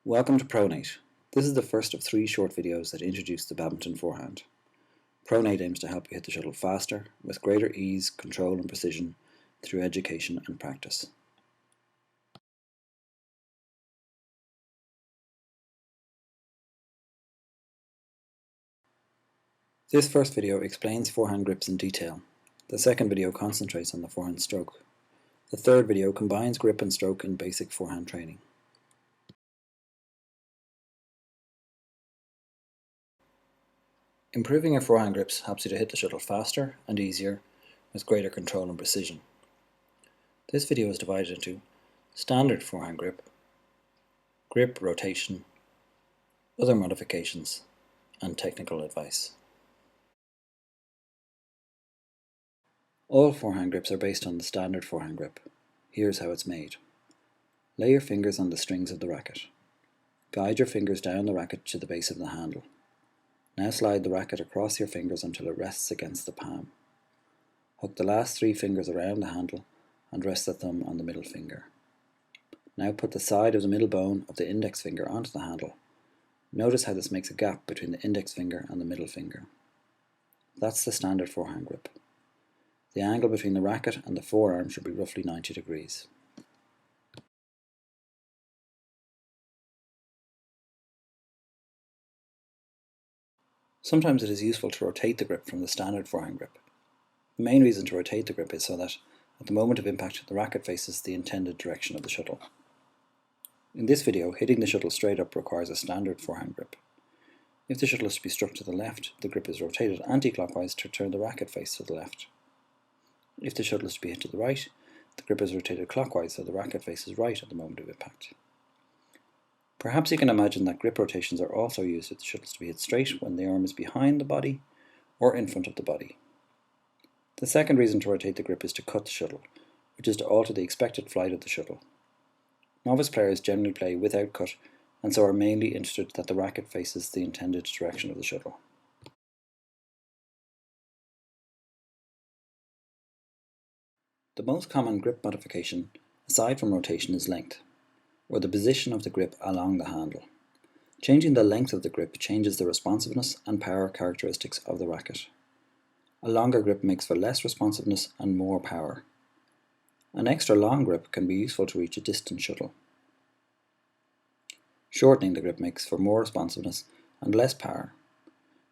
Welcome to Pronate. This is the first of 3 short videos that introduce the badminton forehand. Pronate aims to help you hit the shuttle faster, with greater ease, control and precision through education and practice. This first video explains forehand grips in detail. The second video concentrates on the forehand stroke. The third video combines grip and stroke in basic forehand training. Improving your forehand grips helps you to hit the shuttle faster and easier with greater control and precision. This video is divided into standard forehand grip, grip rotation, other modifications, and technical advice. All forehand grips are based on the standard forehand grip. Here's how it's made. Lay your fingers on the strings of the racket. Guide your fingers down the racket to the base of the handle. Now slide the racket across your fingers until it rests against the palm. Hook the last 3 fingers around the handle and rest the thumb on the middle finger. Now put the side of the middle bone of the index finger onto the handle. Notice how this makes a gap between the index finger and the middle finger. That's the standard forehand grip. The angle between the racket and the forearm should be roughly 90 degrees. Sometimes it is useful to rotate the grip from the standard forehand grip. The main reason to rotate the grip is so that, at the moment of impact, the racket faces the intended direction of the shuttle. In this video, hitting the shuttle straight up requires a standard forehand grip. If the shuttle is to be struck to the left, the grip is rotated anti-clockwise to turn the racket face to the left. If the shuttle is to be hit to the right, the grip is rotated clockwise so the racket faces right at the moment of impact. Perhaps you can imagine that grip rotations are also used if the shuttle is to be hit straight when the arm is behind the body or in front of the body. The second reason to rotate the grip is to cut the shuttle, which is to alter the expected flight of the shuttle. Novice players generally play without cut and so are mainly interested that the racket faces the intended direction of the shuttle. The most common grip modification, aside from rotation, is length, or the position of the grip along the handle. Changing the length of the grip changes the responsiveness and power characteristics of the racket. A longer grip makes for less responsiveness and more power. An extra long grip can be useful to reach a distant shuttle. Shortening the grip makes for more responsiveness and less power.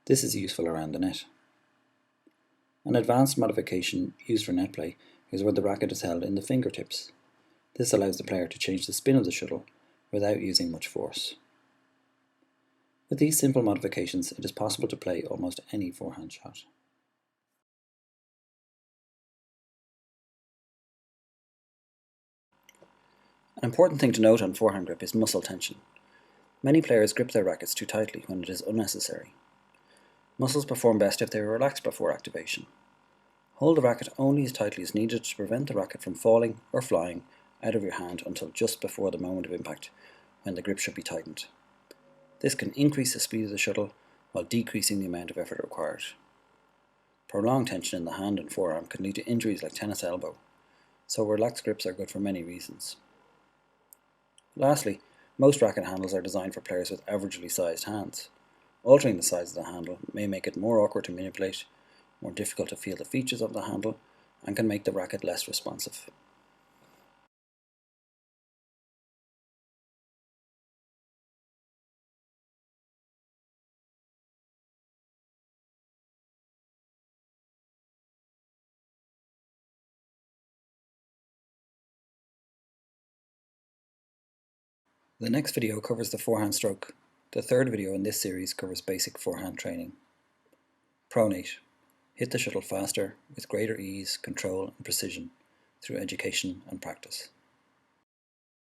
This is useful around the net. An advanced modification used for net play is where the racket is held in the fingertips. This allows the player to change the spin of the shuttle without using much force. With these simple modifications, it is possible to play almost any forehand shot. An important thing to note on forehand grip is muscle tension. Many players grip their rackets too tightly when it is unnecessary. Muscles perform best if they are relaxed before activation. Hold the racket only as tightly as needed to prevent the racket from falling or flying out of your hand until just before the moment of impact, when the grip should be tightened. This can increase the speed of the shuttle while decreasing the amount of effort required. Prolonged tension in the hand and forearm can lead to injuries like tennis elbow, so relaxed grips are good for many reasons. Lastly, most racket handles are designed for players with averagely sized hands. Altering the size of the handle may make it more awkward to manipulate, more difficult to feel the features of the handle, and can make the racket less responsive. The next video covers the forehand stroke. The third video in this series covers basic forehand training. Pronate. Hit the shuttle faster with greater ease, control and precision through education and practice.